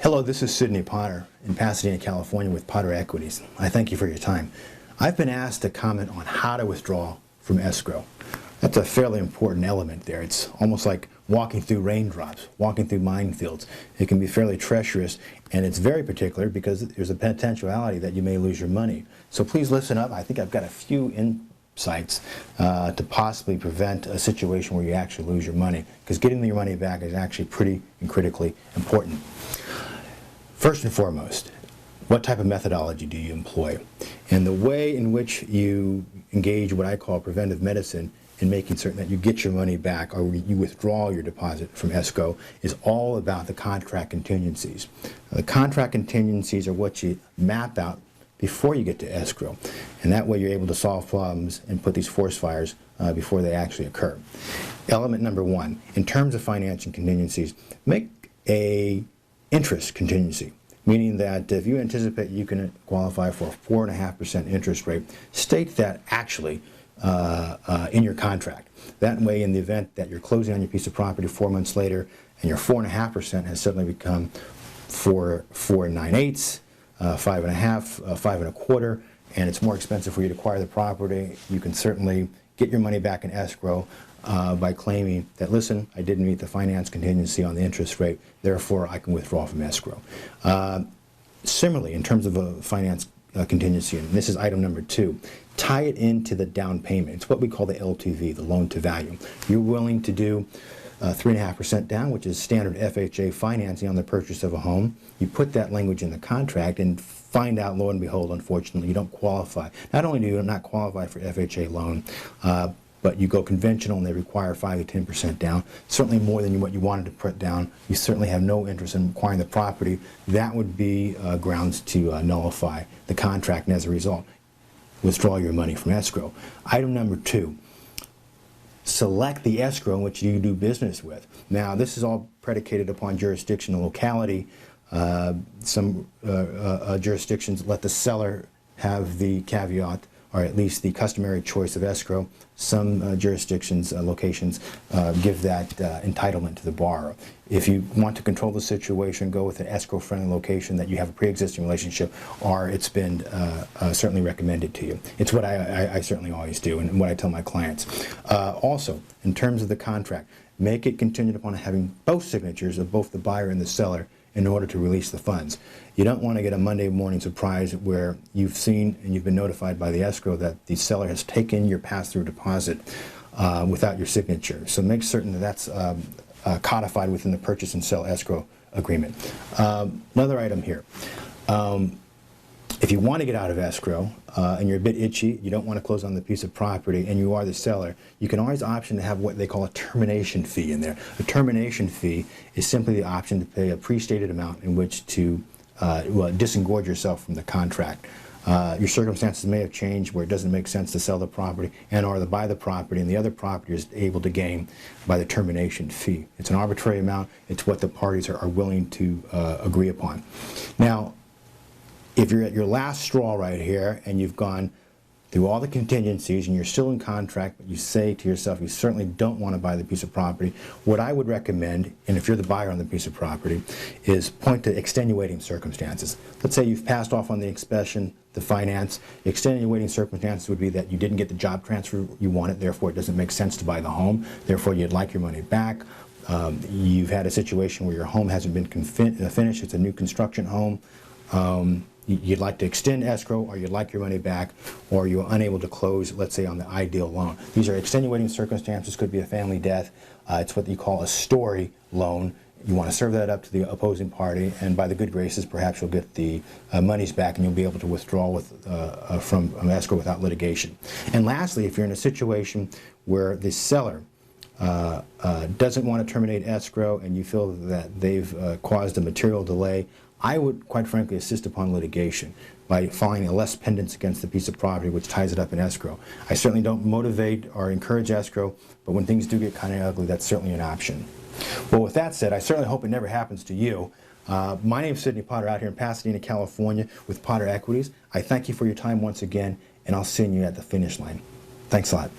Hello, this is Sidney Potter in Pasadena, California with Potter Equities. I thank you for your time. I've been asked to comment on how to withdraw from escrow. That's a fairly important element there. It's almost like walking through raindrops, walking through minefields. It can be fairly treacherous, and it's very particular because there's a potentiality that you may lose your money. So please listen up. I think I've got a few insights to possibly prevent a situation where you actually lose your money, because getting your money back is actually pretty and critically important. First and foremost, what type of methodology do you employ? And the way in which you engage what I call preventive medicine in making certain that you get your money back or you withdraw your deposit from escrow is all about the contract contingencies. The contract contingencies are what you map out before you get to escrow, and that way you're able to solve problems and put these forest fires before they actually occur. Element number one, in terms of financing contingencies, make a interest contingency, meaning that if you anticipate you can qualify for a 4.5% interest rate, state that actually in your contract. That way, in the event that you're closing on your piece of property 4 months later and your 4.5% has suddenly become 4 9/8, 5.5, 5.25, and it's more expensive for you to acquire the property, you can certainly get your money back in escrow by claiming that, listen, I didn't meet the finance contingency on the interest rate, therefore I can withdraw from escrow. Similarly, in terms of a finance contingency, and this is item number 2, tie it into the down payment. It's what we call the LTV, the loan to value. You're willing to do 3.5% down, which is standard FHA financing on the purchase of a home. You put that language in the contract and find out, lo and behold, unfortunately, you don't qualify. Not only do you not qualify for FHA loan, but you go conventional and they require 5 to 10% down, certainly more than what you wanted to put down. You certainly have no interest in acquiring the property. That would be grounds to nullify the contract, and as a result, withdraw your money from escrow. Item number 2, select the escrow in which you do business with. Now, this is all predicated upon jurisdiction and locality. Some jurisdictions let the seller have the caveat, or at least the customary choice of escrow. Some jurisdictions, locations, give that entitlement to the borrower. If you want to control the situation, go with an escrow-friendly location that you have a pre-existing relationship, or it's been certainly recommended to you. It's what I certainly always do, and what I tell my clients. Also, in terms of the contract, make it contingent upon having both signatures of both the buyer and the seller in order to release the funds. You don't want to get a Monday morning surprise where you've seen and you've been notified by the escrow that the seller has taken your pass-through deposit without your signature. So make certain that that's codified within the purchase and sell escrow agreement. Another item here. If you want to get out of escrow and you're a bit itchy, you don't want to close on the piece of property, and you are the seller, you can always option to have what they call a termination fee in there. A termination fee is simply the option to pay a pre-stated amount in which to disengorge yourself from the contract. Your circumstances may have changed where it doesn't make sense to sell the property and or to buy the property, and the other property is able to gain by the termination fee. It's an arbitrary amount. It's what the parties are willing to agree upon. Now, if you're at your last straw right here and you've gone through all the contingencies and you're still in contract, but you say to yourself you certainly don't want to buy the piece of property, what I would recommend, and if you're the buyer on the piece of property, is point to extenuating circumstances. Let's say you've passed off on the inspection, the finance. Extenuating circumstances would be that you didn't get the job transfer you wanted, therefore it doesn't make sense to buy the home, therefore you'd like your money back. You've had a situation where your home hasn't been finished, it's a new construction home. You'd like to extend escrow, or you'd like your money back, or you're unable to close, let's say, on the ideal loan. These are extenuating circumstances. Could be a family death. It's what you call a story loan. You want to serve that up to the opposing party, and by the good graces, perhaps you'll get the monies back, and you'll be able to withdraw from escrow without litigation. And lastly, if you're in a situation where the seller doesn't want to terminate escrow and you feel that they've caused a material delay, I would, quite frankly, assist upon litigation by filing a less pendants against the piece of property which ties it up in escrow. I certainly don't motivate or encourage escrow, but when things do get kind of ugly, that's certainly an option. Well, with that said, I certainly hope it never happens to you. My name is Sidney Potter out here in Pasadena, California with Potter Equities. I thank you for your time once again, and I'll see you at the finish line. Thanks a lot.